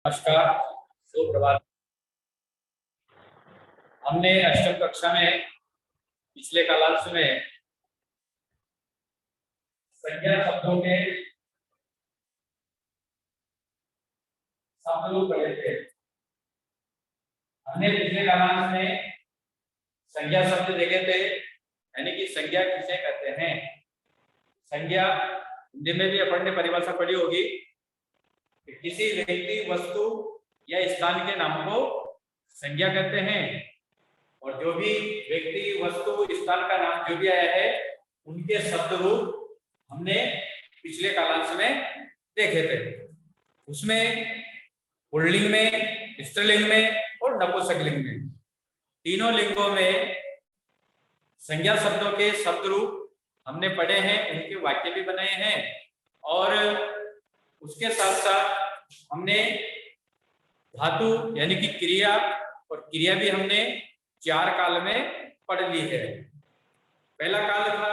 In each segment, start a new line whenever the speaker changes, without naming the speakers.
नमस्कार, सुप्रभात। हमने अष्टम कक्षा में पिछले कालांश में संज्ञा शब्दों के शब्द रूप पढ़े थे। हमने पिछले कालांश में संज्ञा शब्द देखे थे, यानी कि संज्ञा किसे कहते हैं। संज्ञा हिंदी में भी अपन ने परिभाषा पढ़ी होगी कि किसी व्यक्ति, वस्तु या स्थान के नाम को संज्ञा कहते हैं। और जो भी व्यक्ति, वस्तु, स्थान का नाम जो भी आया है उनके शब्द रूप हमने पिछले कालांश में देखे थे। उसमें पुल्लिंग में, स्त्रीलिंग में और नपुंसकलिंग में, तीनों लिंगों में संज्ञा शब्दों के शब्द रूप हमने पढ़े हैं, उनके वाक्य भी बनाए हैं। और उसके साथ साथ हमने धातु यानी कि क्रिया और क्रिया भी हमने 4 काल में पढ़ ली है। पहला काल था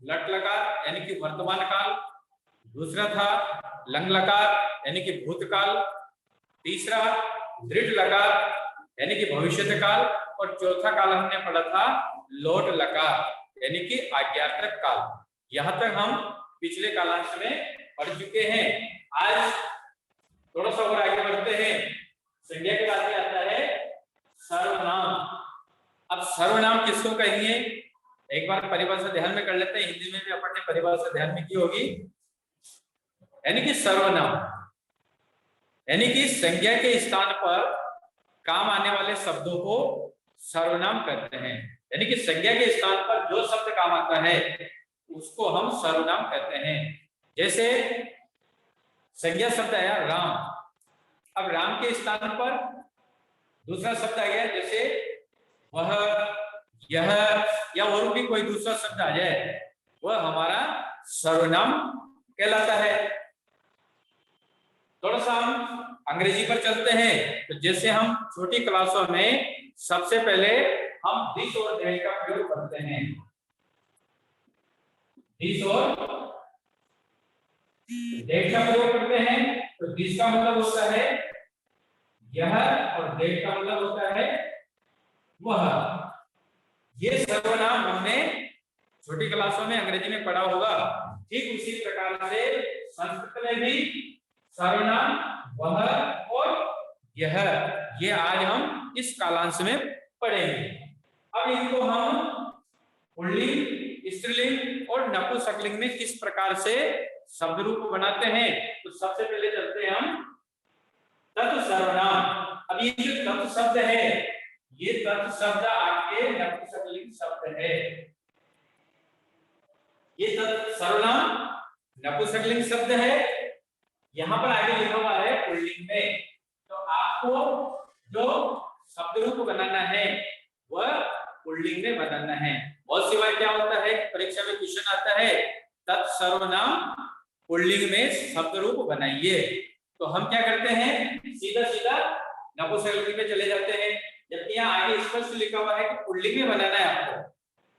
लट लकार यानी कि वर्तमान काल, दूसरा था लंग लकार यानी कि भूतकाल, तीसरा दृढ़ लकार यानी कि भविष्यत काल, और चौथा काल हमने पढ़ा था लोट लकार यानी कि आज्ञार्थक काल। यहां तक हम पिछले कालांश में पढ़ चुके हैं। आज थोड़ा सा और आगे बढ़ते हैं। संज्ञा के बाद में आता है सर्वनाम। अब सर्वनाम किसको कहेंगे, एक बार परिभाषा ध्यान में कर लेते हैं। हिंदी में भी अपन ने परिभाषा ध्यान में की होगी। यानी कि सर्वनाम यानी कि संज्ञा के स्थान पर काम आने वाले शब्दों को सर्वनाम कहते हैं। यानी कि संज्ञा के स्थान पर जो शब्द काम आता है उसको हम सर्वनाम कहते हैं। जैसे संज्ञा शब्द आया राम, अब राम के स्थान पर दूसरा शब्द आ गया, जैसे वह, यह या और भी कोई दूसरा शब्द आ जाए, वह हमारा सर्वनाम कहलाता है। थोड़ा सा हम अंग्रेजी पर चलते हैं। तो जैसे हम छोटी क्लासों में सबसे पहले हम दिस और दैट का प्रयोग करते हैं। दिस और दैट का प्रयोग करते हैं। तो दिस का मतलब होता है यह और दैट का मतलब होता है वह। ये सर्वनाम हमने छोटी क्लासों में अंग्रेजी में पढ़ा होगा। ठीक उसी प्रकार से संस्कृत में भी सर्वनाम वह और यह, ये आज हम इस कालांश में पढ़ेंगे। अब इनको हम पुल्लिंग, स्त्रीलिंग और नपुंसकलिंग में किस प्रकार से शब्द रूप बनाते हैं। तो सबसे पहले चलते हैं हम तत् सर्वनाम। अब ये जो तत् शब्द है, ये तत् शब्द आपके नपुंसकलिंग शब्द है। ये तत् सर्वनाम नपुंसकलिंग शब्द है। यहां पर आगे लिखा हुआ है पुल्लिंग में। तो आपको जो शब्द रूप बनाना है वह पुल्लिंग में बनाना है। बहुत सी बार क्या होता है, परीक्षा में क्वेश्चन आता है तत्सर्वनाम पुल्लिंग में शब्द रूप बनाइए। तो हम क्या करते हैं, सीधा सीधा नपुंसकलिंग में चले जाते हैं, जबकि यहाँ आगे स्पष्ट लिखा हुआ है कि पुल्लिंग में बनाना है आपको।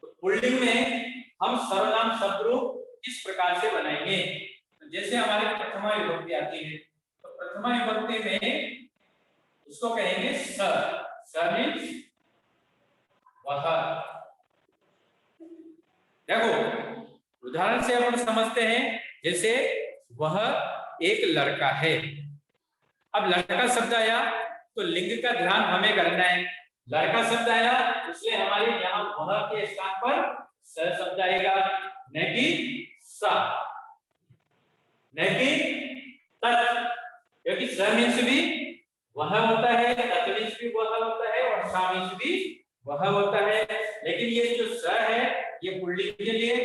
तो पुल्लिंग में हम सर्वनाम शब्द रूप किस प्रकार से बनाएंगे। तो जैसे हमारे प्रथमा विभक्ति आती है, तो प्रथमा विभक्ति में उसको कहेंगे स। स मीन्स वह। देखो उदाहरण से अपन समझते हैं। जैसे वह एक लड़का है। अब लड़का शब्द आया तो लिंग का ध्यान हमें करना है। लड़का शब्द आया इसलिए हमारे यहाँ वह के स्थान पर स शब्द आएगा, न कि सा, न कि तत्। क्योंकि स मीन्स भी वह होता है, तत् मीन्स भी वह होता है, और सा मीन्स भी वह होता है। लेकिन ये जो स है ये पुल्लिंग के लिए,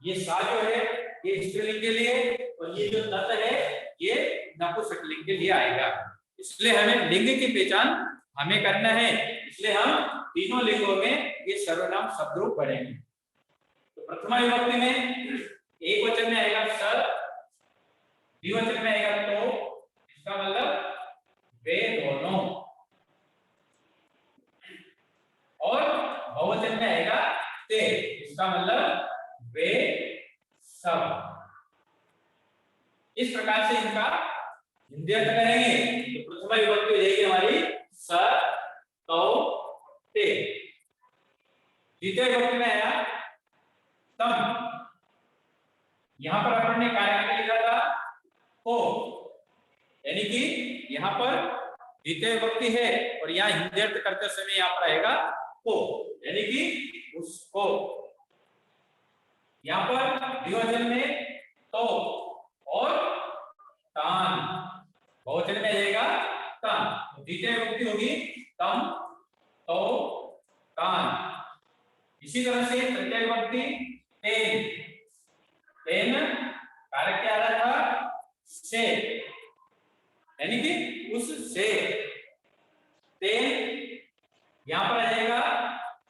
ये सा जो है ये स्त्रीलिंग के लिए, और ये जो तत् है ये नपुंसकलिंग के लिए आएगा। इसलिए हमें लिंग की पहचान हमें करना है। इसलिए हम तीनों लिंगों में ये सर्वनाम शब्द रूप पढ़ेंगे। तो प्रथमा विभक्ति में एक वचन में आएगा स, द्विवचन में आएगा तो, इसका मतलब वे दोनों, और बहुवचन में आएगा ते, इसका मतलब वे सब। इस प्रकार से इनका हिंदी अर्थ करेंगे। तो यहाँ पर द्वितीय विभक्ति है और यहाँ हिंद्यर्थ करते समय यहाँ पर आएगा को, यानी कि उसको। यहाँ पर द्विवचन में तो और तान, बहुवचन में आएगा तान। द्वितीय विभक्ति होगी तम, तो, तान। इसी तरह से तृतीय विभक्ति तेन, तेन कारक क्या आ रहा था से, यानी कि उससे। तेन यहां पर आ जाएगा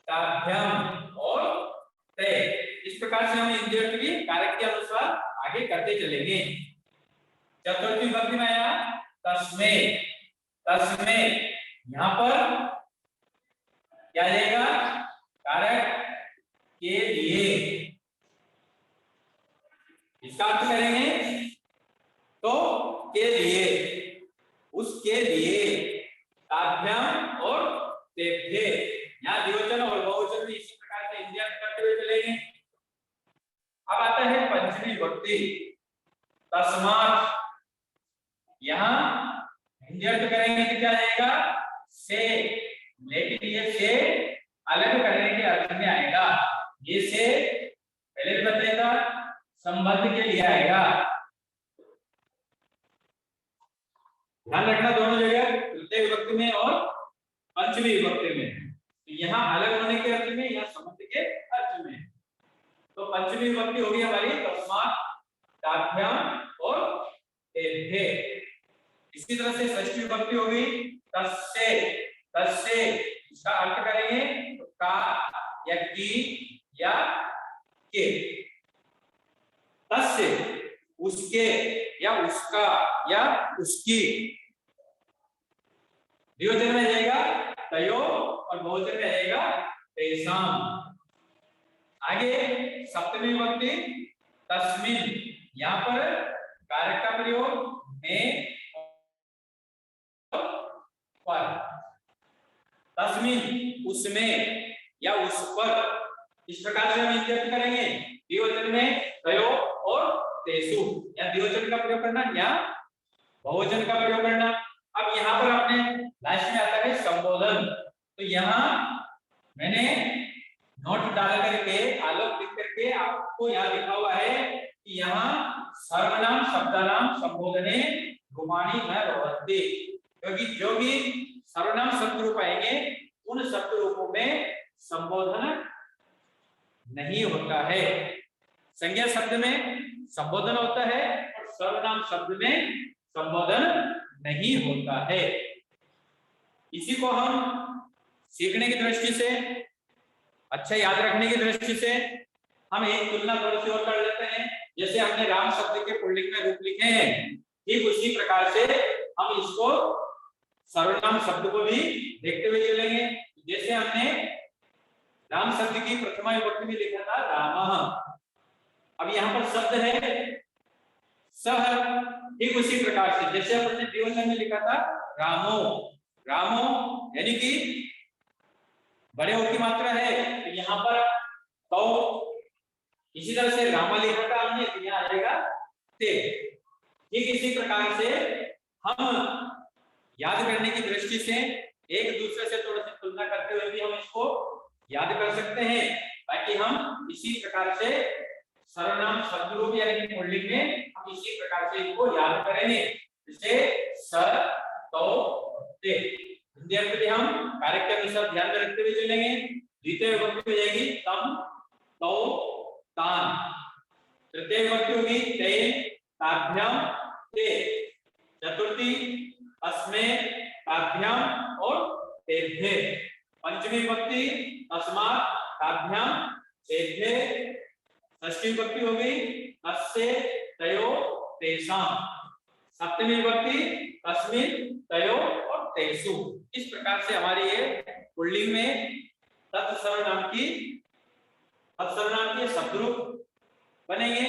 ताभ्याम और ते। इस प्रकार से हम इंद्रिय की कारक के अनुसार आगे करते चलेंगे। चतुर्थी विभक्ति में आया तस्मे, तस्मे यहां पर क्या आ जाएगा कारक के लिए। इसका अर्थ करेंगे तो के लिए, उसके लिए। ताभ्याम और तेभ्ये, यहाँ द्विवचन और बहुवचन भी इसी प्रकार से इंद्रिय करते हुए चलेंगे। अब आता है पंचमी विभक्ति तस्मात्। यहाँ इंद्रिय करेंगे तो क्या आएगा से, लेकिन ये से अलग करने के अर्थ में आएगा। ये से पहले बताएगा संबंध के लिए आएगा। ध्यान रखना दोनों जगह, तृतीय विभक्ति में और पंचमी विभक्ति में। तो यहाँ अलग होने के अर्थ में, यहाँ संबंध के अर्थ में। तो पंचमी विभक्ति होगी हमारी तस्मात्, ताभ्याम और तेभ्ये। इसी तरह से षष्ठी विभक्ति होगी तस्से, तस्से। इसका अर्थ करेंगे तो का या की या के। तस्से उसके या उसका या उसकी। द्विवचन में जाएगा तयो और बहुवचन में जाएगा तेषाम। आगे सप्तमी विभक्ति तस्मिन, यहाँ पर कारक का प्रयोग में पर। तस्मिन उसमें या उस पर। इस प्रकार से हम इंद्रिय करेंगे। द्विवचन में तयो और तेसु, या द्विवचन का प्रयोग करना या बहुवचन का प्रयोग करना। अब यहाँ पर आपने लास्ट में आता है संबोधन। तो यहाँ मैंने नोट डाल करके आलोक लिख करके आपको यहाँ लिखा हुआ है कि यहाँ सर्वनाम शब्दानाम संबोधने गुमानी न भवन्ति, क्योंकि जो भी सर्वनाम शब्द रूप आएंगे उन शब्द रूपों में संबोधन नहीं होता है। संज्ञा शब्द में संबोधन होता है और सर्वनाम शब्द में संबोधन नहीं होता है। इसी को हम सीखने की दृष्टि से, अच्छा याद रखने की दृष्टि से हम एक तुलना थोड़ी सी और कर लेते हैं। जैसे हमने राम शब्द के पुल्लिंग में रूप लिखे हैं, ठीक उसी प्रकार से हम इसको सर्वनाम शब्द को भी देखते हुए चलेंगे। जैसे हमने राम शब्द की प्रथमा विभक्ति में लिखा था रामः, अब यहाँ पर शब्द है सह, ठीक उसी प्रकार से जैसे अपने द्विवचन में लिखा था रामो, रामो यानी कि बड़े हो की मात्रा है, तो यहाँ पर तो इसी तरह से रामा लिखा था हमने, तो यहाँ आएगा ते। ठीक इसी प्रकार से हम याद करने की दृष्टि से एक दूसरे से थोड़ा सी तुलना करते हुए भी हम इसको याद कर सकते हैं, ताकि हम इसी प्रकार से सर्वनाम शब्द रूप यानी पुल्लिंग में हम इसी प्रकार से इनको याद करेंगे। जैसे स, तो, ते। हिंदी अर्थ भी हम कारक के अनुसार ध्यान में रखते हुए चलेंगे। द्वितीय विभक्ति हो जाएगी तम, तो, तान। तृतीय विभक्ति होगी तेन, ताभ्याम, ते। चतुर्थी अस्मे, ताभ्याम और तेभ्ये। पंचमी विभक्ति तस्मात्, ताभ्याम, तेभ्ये। षष्ठी विभक्ति हो गई तस्से, तयो, तेषाम। सप्तमी विभक्ति तस्मिन्, तयो और तेषु। इस प्रकार से हमारी ये पुल्लिंग में तत्सर्वनाम के शब्द रूप बनेंगे।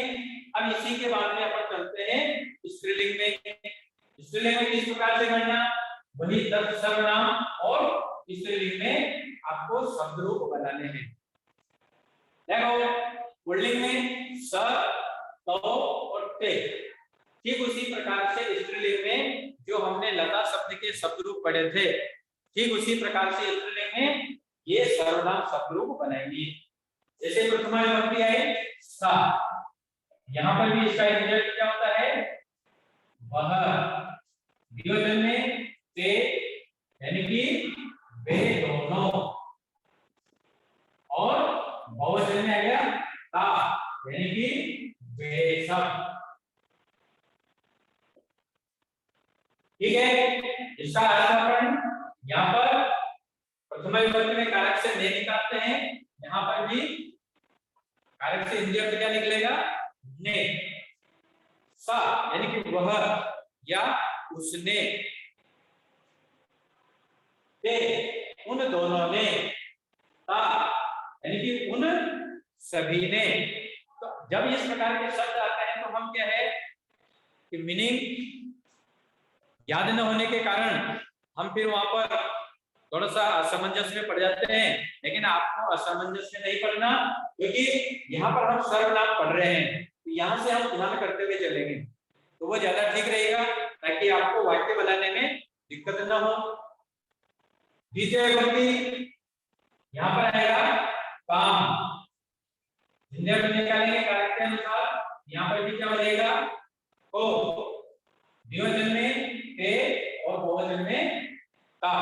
अब इसी के बाद में अपन चलते हैं स्त्रीलिंग में। स्त्रीलिंग में किस प्रकार से करना, वही तत्सर्वनाम और स्त्रीलिंग में आपको शब्द रूप बनाने हैं। देखो पुल्लिंग में स, तो और ते, ठीक उसी प्रकार से स्त्रीलिंग में जो हमने के शब्द रूप पढ़े थे, ठीक उसी प्रकार से स्त्रीलिंग में ये सर्वनाम शब्द रूप बनेंगी। जैसे प्रथमा विभक्ति है सा, यहाँ पर भी इसका रिजल्ट क्या होता है वह, द्विवचन में ते यानी कि वे दोनों, और बहुवचन में आ गया ता यानी कि वे सब। ठीक है, इसका अर्थ अपन यहाँ पर प्रथमा विभक्ति में कारक से ने निकालते हैं, यहाँ पर भी कारक से हिंदी अर्थ क्या निकलेगा ने। सा यानी कि वह या उसने, ते उन दोनों ने, ता यानी कि उन सभी ने। तो जब इस प्रकार के शब्द आते हैं तो हम क्या है कि मीनिंग याद न होने के कारण हम फिर वहां पर थोड़ा सा असमंजस में पड़ जाते हैं, लेकिन आपको असमंजस में नहीं पड़ना, क्योंकि यहाँ पर हम सर्वनाम पढ़ रहे हैं, तो यहाँ से हम ध्यान करते हुए चलेंगे तो वो ज्यादा ठीक रहेगा, ताकि आपको वाक्य बनाने में दिक्कत न हो। द्वितीय विभक्ति यहाँ पर आएगा काम, हिंदी में निकालेंगे कारक के अनुसार, यहाँ पर भी क्या बनेगा को, द्विवचन में ते और बहुवचन में ता।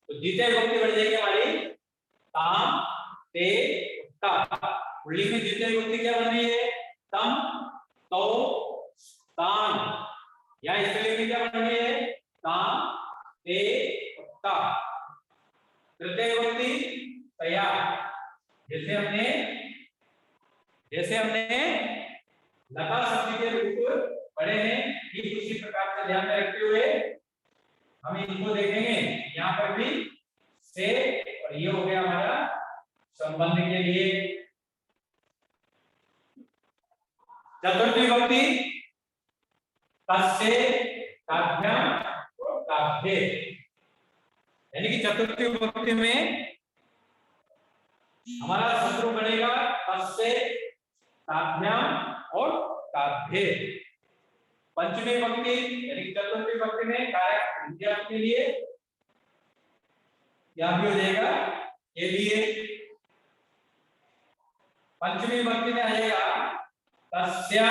तो द्वितीय विभक्ति बन जाएगी हमारी ताम ते ता। पुल्लिंग में द्वितीय विभक्ति क्या बन रही है तम तो तान, या स्त्रीलिंग में क्या बन रही है ताम ते ता। तृतीय विभक्ति तया, जैसे हमने लता शब्द के रूप पढ़े हैं, ठीक उसी प्रकार से ध्यान में रखते हुए हम इनको देखेंगे। यहाँ पर भी से, और ये हो गया हमारा संबंध के लिए। चतुर्थी विभक्ति तस्य ताभ्याम और ताभ्ये, यानी कि चतुर्थी विभक्ति में हमारा शत्रु बनेगा तस्य ताभ्याम और ताभ्ये। पंचमी विभक्ति यानी चतुर्थी विभक्ति में कारक विद्या के लिए यहां भी हो जाएगा के लिए। पंचमी विभक्ति में आ जाएगा तस्या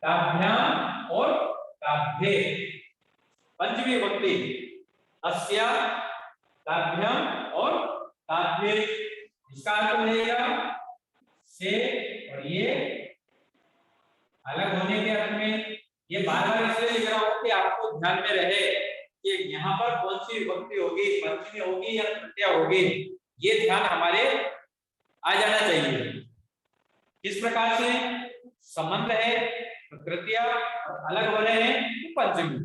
ताभ्याम और ताभ्ये। पंचमी विभक्ति तस्या ताभ्याम और ताभ्ये, इसका अर्थ हो जाएगा से और ये अलग होने के अर्थ में। ये बार-बार इसलिए लिख रहा हूं कि आपको ध्यान में रहे कि यहाँ पर कौन सी विभक्ति होगी, पंचमी होगी या तृतीया होगी, ये ध्यान हमारे आ जाना चाहिए। किस प्रकार से संबंध है तृतीया और अलग हो रहे हैं पंचमी,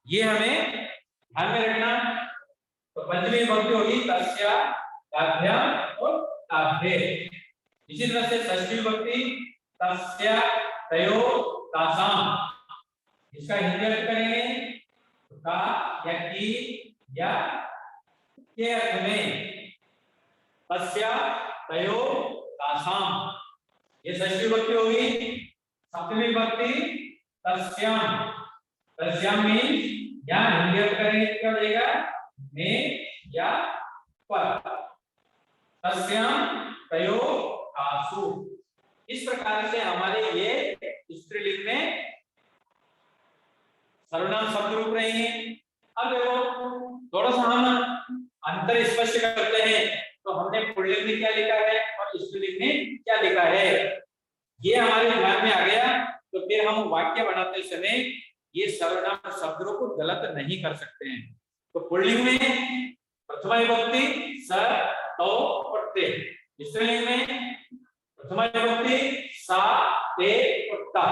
ये हमें ध्यान में रखना। तो पंचमी विभक्ति होगी तस्या ताभ्याम और ताभ्ये। इसी तरह से षष्ठी विभक्ति तस्या तयो तासाम, इसका हिंदी अर्थ करेंगे का या की या के अर्थ में तस्या तयो तासाम, ये षष्ठी विभक्ति होगी। सप्तमी विभक्ति तस्याम, तस्याम मीन्स या हिंदी अर्थ करेंगे क्या बनेगा में या पर, तस्याम तयो तासु। इस प्रकार से हमारे ये स्त्रीलिंग में सर्वनाम शब्द रूप रहे हैं। अब देखो थोड़ा सा हम अंतर स्पष्ट करते हैं, तो हमने पुल्लिंग में क्या लिखा है और स्त्रीलिंग में क्या लिखा है, ये हमारे ध्यान में आ गया। तो फिर हम वाक्य बनाते समय ये सर्वनाम शब्द रूप गलत नहीं कर सकते हैं। तो पुल्लिंग में प्रथमा विभक्ति स तो और ते, स्त्रीलिंग में प्रथमा विभक्ति सा ते और ता।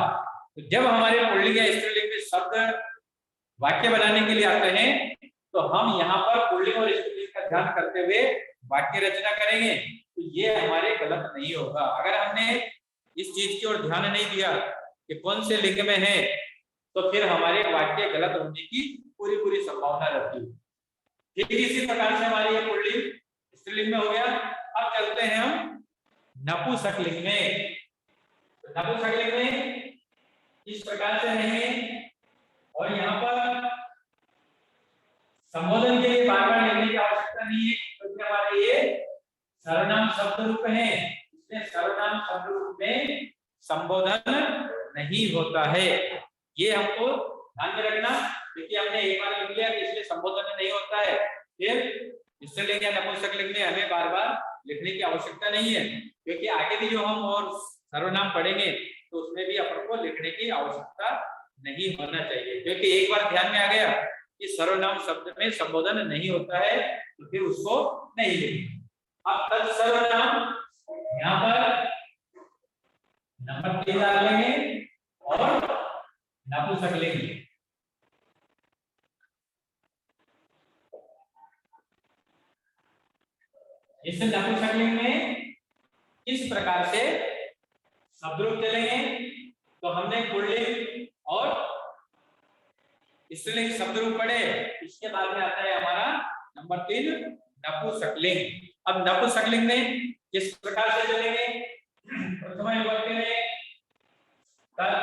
तो जब हमारे पुल्लिंग या स्त्रीलिंग में शब्द वाक्य बनाने के लिए आते हैं तो हम यहाँ पर पुल्लिंग और स्त्रीलिंग का ध्यान करते हुए वाक्य रचना करेंगे, तो ये हमारे गलत नहीं होगा। अगर हमने इस चीज की ओर ध्यान नहीं दिया कि कौन से लिंग में है, तो फिर हमारे वाक्य गलत होने की पूरी संभावना रहती है। ठीक इसी प्रकार से हमारी ये पुल्लिंग स्त्रीलिंग में हो गया। अब चलते हैं हम नपुंसकलिंग में। तो नपुंसकलिंग में इस प्रकार से रहेंगे, और यहाँ पर संबोधन के लिए बार बार लिखने की आवश्यकता नहीं है, क्योंकि हमारे ये सर्वनाम शब्द रूप है, इसलिए सर्वनाम शब्द रूप में संबोधन नहीं होता है। ये हमको ध्यान में रखना, क्योंकि हमने एक बार लिख लिया इसलिए संबोधन नहीं होता है, फिर स्त्रीलिंग या नपुंसकलिंग में हमें बार बार लिखने की आवश्यकता नहीं है, क्योंकि आगे भी जो हम और सर्वनाम पढ़ेंगे तो उसमें भी अपन को लिखने की आवश्यकता नहीं होना चाहिए, क्योंकि एक बार ध्यान में आ गया कि सर्वनाम शब्द में संबोधन नहीं होता है तो फिर उसको नहीं लिखेंगे। अब तत् सर्वनाम यहाँ पर नंबर 3 डाल लेंगे और नपुंसकलिंग। इस नपुंसकलिंग में किस प्रकार से शब्द रूप चलेंगे, तो हमने पुल्लिंग और स्त्रीलिंग शब्द रूप पढ़े, इसके बाद में आता है हमारा नंबर 3 नपुंसकलिंग। अब नपुंसकलिंग में किस प्रकार से चलेंगे, प्रथमा विभक्ति में तत्,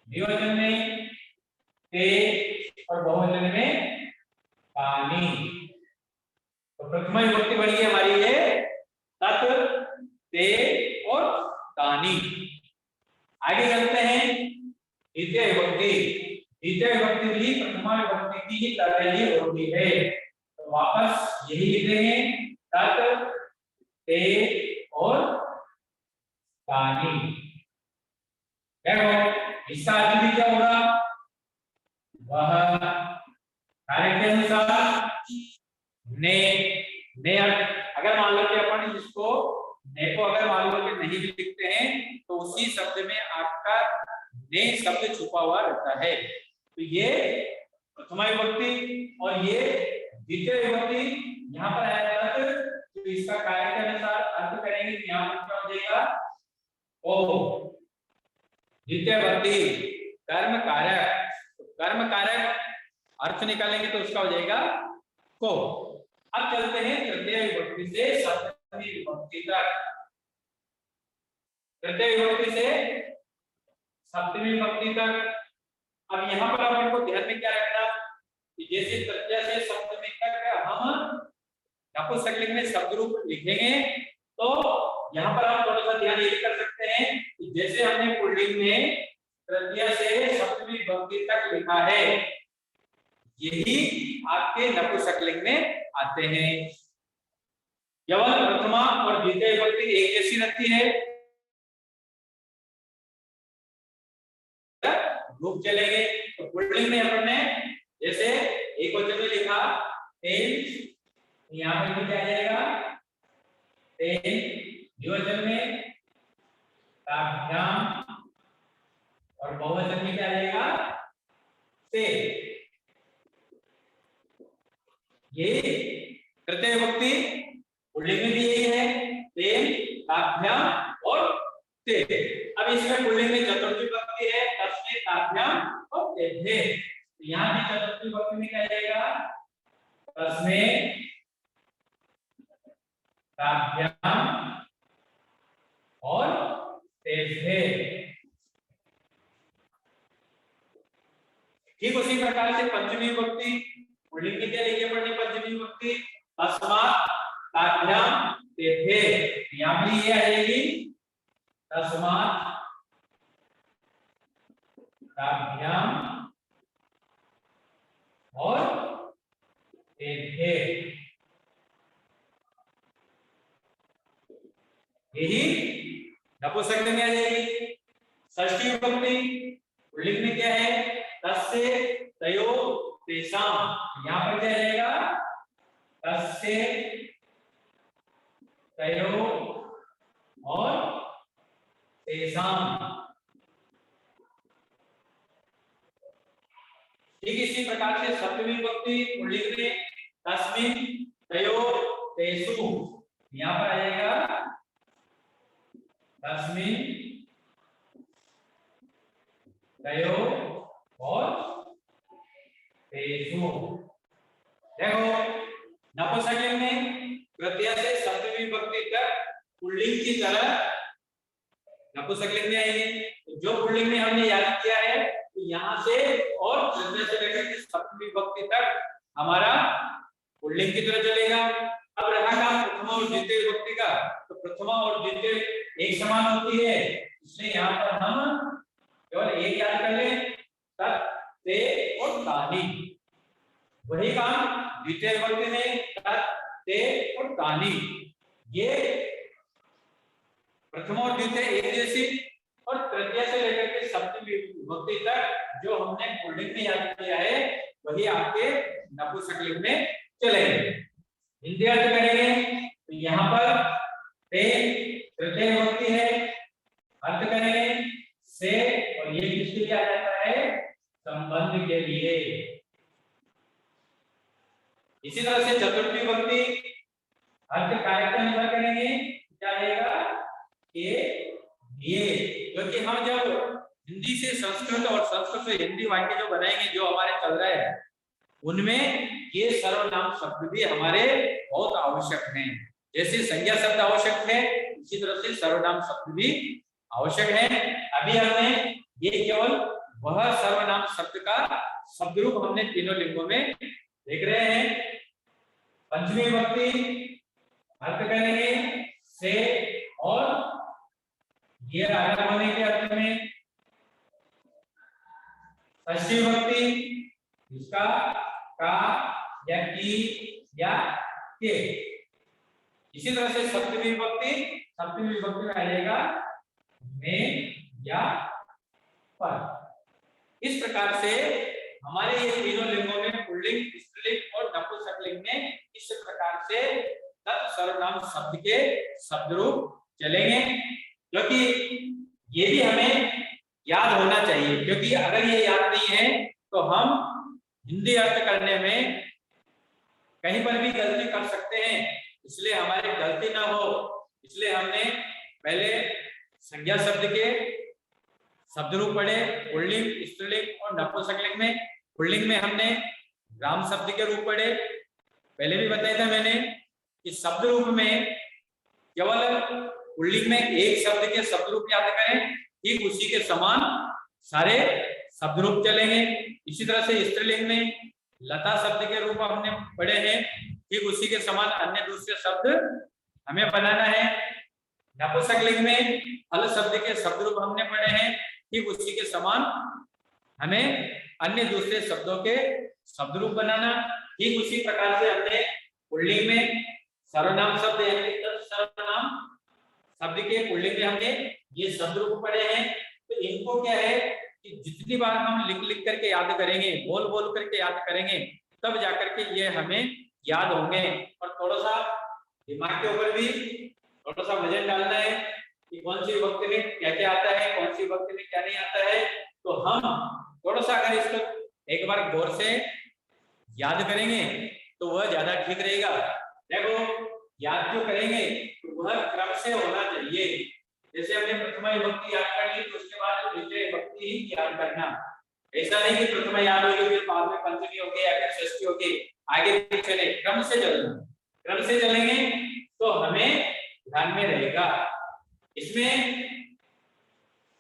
द्विवचन में ते और बहुवचन में तानि। तो प्रथमा विभक्ति बन गई हमारी ये तत्, ते और तानि। आगे चलते हैं द्वितीय विभक्ति। द्वितीय विभक्ति भी प्रथमा विभक्ति की ही तरह ही होती है, तो वापस यही लिखेंगे तत्, ते और तानि। देखो इसका अर्थ भी क्या होगा, वह कार्य के अनुसार ने अगर मान लो कि अपन इसको ने को अगर मान लो कि नहीं भी लिखते हैं तो उसी शब्द में आपका ने शब्द छुपा हुआ रहता है। तो ये प्रथमा विभक्ति और ये द्वितीय विभक्ति यहाँ पर आया तो इसका कार्य के अनुसार अर्थ करेंगे, यहाँ पर क्या हो जाएगा, ओ द्वितीय विभक्ति कर्म कारक, कर्म कारक अर्थ निकालेंगे तो उसका हो जाएगा को। अब चलते हैं तृतीय विभक्ति से सप्तमी विभक्ति तक। तृतीय विभक्ति से सप्तमी विभक्ति तक। अब यहाँ पर आपको ध्यान में क्या रखना कि जैसे तृतीय से सप्तमी तक हम नपुंसकलिंग में शब्द रूप लिखेंगे, तो यहाँ पर आप थोड़ा सा ध्यान ये कर सकते हैं कि जैसे हमने पुल्लिंग में तृतीय से सप्तमी विभक्ति तक लिखा है, यही आपके नपुंसकलिंग में आते हैं। केवल प्रथमा और द्वितीय विभक्ति एक जैसी रहती है, रूप चलेंगे। तो पुल्लिंग में अपन ने जैसे एक वचन में लिखा तेल, यहाँ पर भी क्या जाएगा तेल, द्विवचन में ताभ्याम और बहुवचन में क्या जाएगा ते। ये तृतीय विभक्ति पुल्लिंग में भी यही है, तेल, ताभ्याम और ते। अब इसमें पुल्लिंग में चतुर्थी विभक्ति है, तस्मै, ताभ्याम और ते। यहाँ भी चतुर्थी विभक्ति में क्या जाएगा तस्मै, ताभ्याम और ते। ठीक उसी प्रकार से पंचमी विभक्ति पुल्लिंग में क्या लिखे पढ़नी, पंचमी विभक्ति तस्मात्, ताभ्याम, ते। यहाँ भी ये आएगी तस्मात्, ताभ्याम और ते। यही नपुंसकलिंग में आ जाएगी। षष्ठी विभक्ति पुल्लिंग में क्या है तस्य, तयो, तेषाम। यहाँ पर क्या रहेगा तस्य, तयो और तेषाम। ठीक इसी प्रकार से सप्तमी विभक्ति पुल्लिंग में तस्मिन्, तयो, तेषु। यहाँ पर आ जाएगा तस्मिन्, तयो और तेषु। देखो नपुंसकलिंग में तृतीय से सप्तमी विभक्ति तक पुल्लिंग की तरह नपुंसकलिंग में आएंगे। तो जो पुल्लिंग में हमने याद किया है तो यहाँ से और तृतीय से लेकर सप्तमी विभक्ति तक हमारा पुल्लिंग की तरह चलेगा। अब रहा काम प्रथमा और द्वितीय विभक्ति का, तो प्रथमा और द्वितीय एक समान होती है, इसलिए यहाँ पर हम केवल एक याद कर लें, तत्, ते और तानि। वही काम द्वितीय विभक्ति में तत्, ते और तानि, ये प्रथम और द्वितीय एक जैसी, और तृतीय से लेकर के सप्तमी विभक्ति तक जो हमने पुल्लिंग में याद किया है वही आपके नपुंसकलिंग में चलेंगे। हिंदी अर्थ करेंगे तो यहाँ पर ते तृतीय विभक्ति है, अर्थ करेंगे से, और ये किसके लिए आ जाता है, संबंध के लिए। इसी तरह से चतुर्थी विभक्ति अर्थ कारक का निर्भर करेंगे, क्या रहेगा, ये, क्योंकि हम जब हिंदी से संस्कृत और संस्कृत से हिंदी वाक्य जो बनाएंगे, जो हमारे चल रहे हैं, उनमें ये सर्वनाम शब्द भी हमारे बहुत आवश्यक हैं। जैसे संज्ञा शब्द आवश्यक है, इसी तरह से सर्वनाम शब्द भी आवश्यक है। अभी हमने ये केवल वह सर्वनाम शब्द का शब्द रूप हमने तीनों लिंगों में देख रहे हैं। पंचमी विभक्ति अर्थ करेंगे से, और ये आगे होने के अर्थ में। षष्ठी विभक्ति इसका का या की या के। इसी तरह से सप्तमी विभक्ति में आ जाएगा में या पर। इस प्रकार से हमारे ये तीनों लिंगों में पुल्लिंग, स्त्रीलिंग और नपुंसकलिंग में इस प्रकार से तत् सर्वनाम शब्द के शब्द रूप चलेंगे, क्योंकि ये भी हमें याद होना चाहिए, क्योंकि अगर ये याद नहीं है तो हम हिंदी अर्थ करने में कहीं पर भी गलती कर सकते हैं। इसलिए हमारी गलती ना हो, इसलिए हमने पहले संज्ञा शब्द के शब्द रूप पढ़े, पुल्लिंग, स्त्रीलिंग और नपुंसकलिंग में। पुल्लिंग में हमने राम शब्द के रूप पढ़े, पहले भी बताया था मैंने कि शब्द रूप में केवल पुल्लिंग में एक शब्द के शब्द रूप याद करें, ठीक उसी के समान सारे शब्द रूप चलेंगे। इसी तरह से स्त्रीलिंग में लता शब्द के रूप हमने पढ़े हैं, ठीक उसी के समान अन्य दूसरे शब्द हमें बनाना है। नपुंसकलिंग में फल शब्द के शब्द रूप हमने पढ़े हैं, ठीक उसी के समान हमें अन्य दूसरे शब्दों के शब्द रूप बनाना। ठीक उसी प्रकार से हमने पुल्लिंग में सर्वनाम शब्द यानी सर्वनाम शब्द के पुल्लिंग में हमने ये शब्द रूप पढ़े हैं। तो इनको क्या है कि जितनी बार हम लिख लिख करके याद करेंगे, बोल बोल करके याद करेंगे, तब जाकर के ये हमें याद होंगे। और थोड़ा सा दिमाग के ऊपर भी थोड़ा सा वजन डालना है कि कौन सी विभक्ति में क्या क्या आता है, कौन सी विभक्ति में क्या नहीं आता है। तो हम थोड़ा सा अगर इसको एक बार गौर से याद करेंगे तो वह ज्यादा ठीक रहेगा। देखो, याद जो करेंगे तो वह क्रम से होना चाहिए। जैसे हमने प्रथमा विभक्ति याद कर ली तो उसके बाद द्वितीय विभक्ति ही याद करना। ऐसा नहीं कि प्रथमा याद होगी फिर बाद में पंचमी होगी या फिर षष्ठी होगी, आगे पीछे नहीं, क्रम से चलना। क्रम से चलेंगे तो हमें ध्यान में रहेगा। इसमें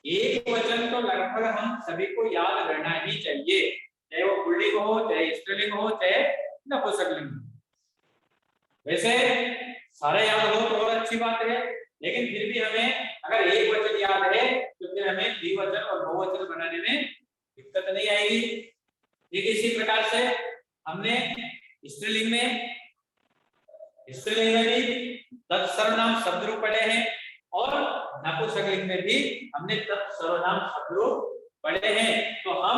एक वचन तो लगभग हम सभी को याद रहना ही चाहिए, चाहे वो पुल्लिंग हो, चाहे स्त्रीलिंग हो, चाहे नपुंसकलिंग हो। वैसे सारा याद हो तो और अच्छी बात है, लेकिन फिर भी हमें अगर एक वचन याद है तो फिर हमें द्विवचन और बहुवचन बनाने में दिक्कत नहीं आएगी। ठीक इसी प्रकार से हमने स्त्रीलिंग में भी तत्सर्वनाम शब्द रूप पढ़े हैं और नपुंसकलिंग में भी हमने तत्सर्वनाम शब्द रूप पढ़े हैं। तो हम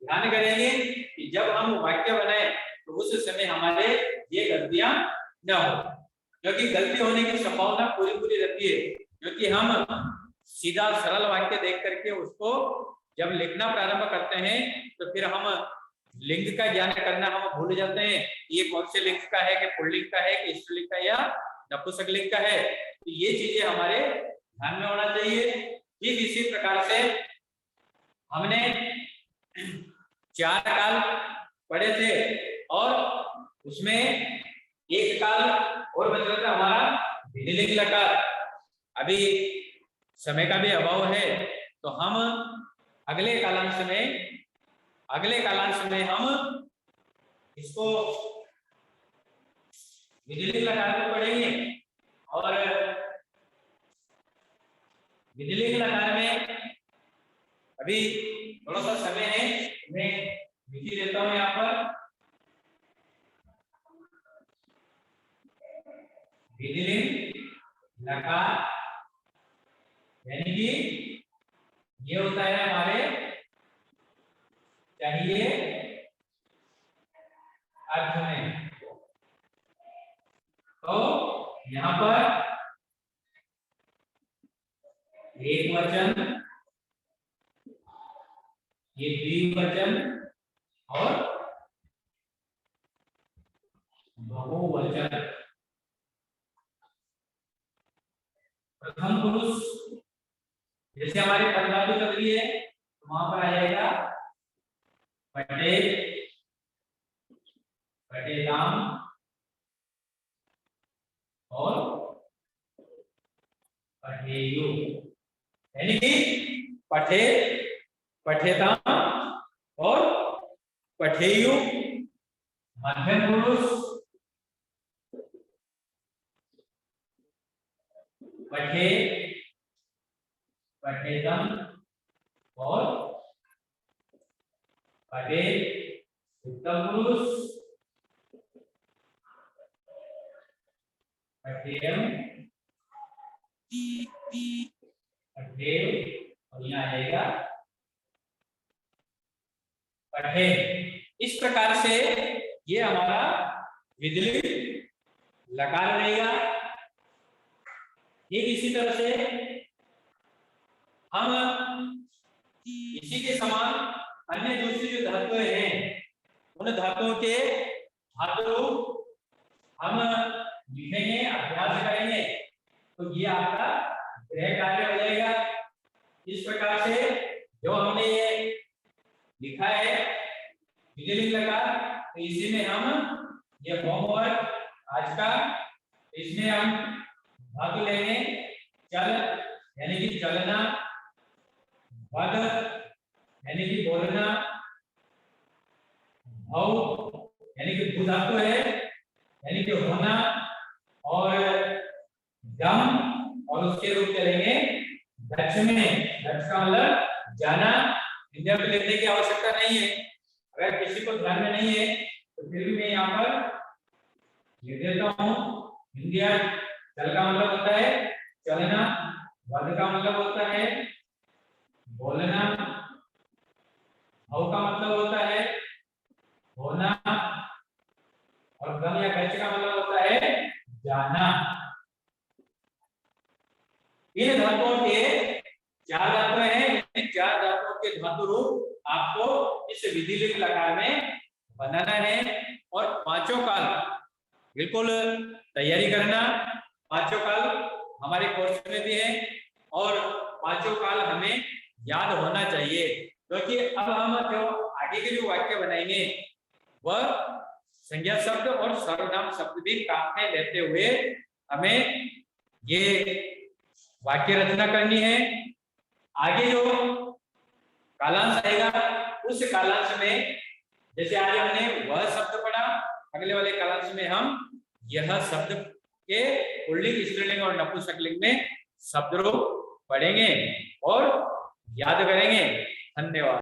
ध्यान करेंगे कि जब हम वाक्य बनाए तो उस समय हमारे ये गलतियां न हो, क्योंकि गलती होने की संभावना पूरी रहती है। क्योंकि हम सीधा सरल वाक्य देख करके उसको जब लिखना प्रारंभ करते हैं तो फिर हम लिंग का ज्ञान करना हम भूल जाते हैं, ये कौन से लिंग का है, कि पुल्लिंग का है कि स्त्रीलिंग का या नपुंसकलिंग का है। तो ये चीजें हमारे ध्यान में होना चाहिए। ठीक इसी प्रकार से हमने 4 काल पढ़े थे और उसमें एक काल और बच रहा था हमारा भिन्नलिंग लकार। अभी समय का भी अभाव है तो हम अगले कालांश में हम इसको विधिलिंग लकार में पढ़ेंगे और विधिलिंग लकार में अभी थोड़ा सा समय है, मैं विधि देता हूं यहाँ पर। विधिलिंग लकार यानी कि ये होता है हमारे चाहिए अर्थ में। तो यहाँ पर एक वचन, ये द्विवचन और बहुवचन। प्रथम पुरुष जैसे हमारी पदधातु चल रही है तो वहां पर आ जाएगा पटे, पटेदाम और पठेयु, यानी कि पठे, पठेदाम और पठेयु। मध्यम पुरुष पठे, पठेदम और पठे। उत्तम पुरुष पठेयम, पठेय और यहाँ आएगा पठे। इस प्रकार से ये हमारा विधिलिंग लकार रहेगा। एक इसी तरह से हम इसी के समान अन्य दूसरी जो धातुएं हैं उन धातुओं के धातु हम लिखेंगे, अभ्यास करेंगे, तो ये आपका गृह कार्य हो जाएगा। इस प्रकार से जो हमने ये लिखा है विधिलिंग लकार, तो इसी में हम ये होमवर्क आज का, इसमें हम धातु लेंगे चल यानी कि चलना, वद यानी कि बोलना, भव यानी कि भू धातु है यानी कि होना, और दम और उसके रूप चलेंगे दक्ष में। दक्ष का मतलब जाना। इंडिया में लिखने की आवश्यकता नहीं है, अगर किसी को ध्यान में नहीं है तो फिर भी मैं यहाँ पर लिख देता हूँ। इंडिया चल का मतलब होता है चलना, वध का मतलब होता है बोलना, भव का मतलब होता है होना, और गम या गच का मतलब होता है जाना। इन धातुओं के चार धातुएं हैं, इन चार धातुओं के धातु रूप आपको इस विधिलिंग लकार में बनाना है और पांचों काल बिल्कुल तैयारी करना। पांचों काल हमारे कोर्स में भी है और पांचों काल हमें याद होना चाहिए, क्योंकि अब हम जो आगे के जो वाक्य बनाएंगे वह संज्ञा शब्द और सर्वनाम शब्द भी काम में लेते हुए हमें ये वाक्य रचना करनी है। आगे जो कालांश आएगा उस कालांश में जैसे आज हमने वह शब्द पढ़ा, अगले वाले कालांश में हम यह शब्द के पुल्लिंग, स्त्रीलिंग और नपुंसकलिंग में शब्द रूप पढ़ेंगे और याद करेंगे। धन्यवाद।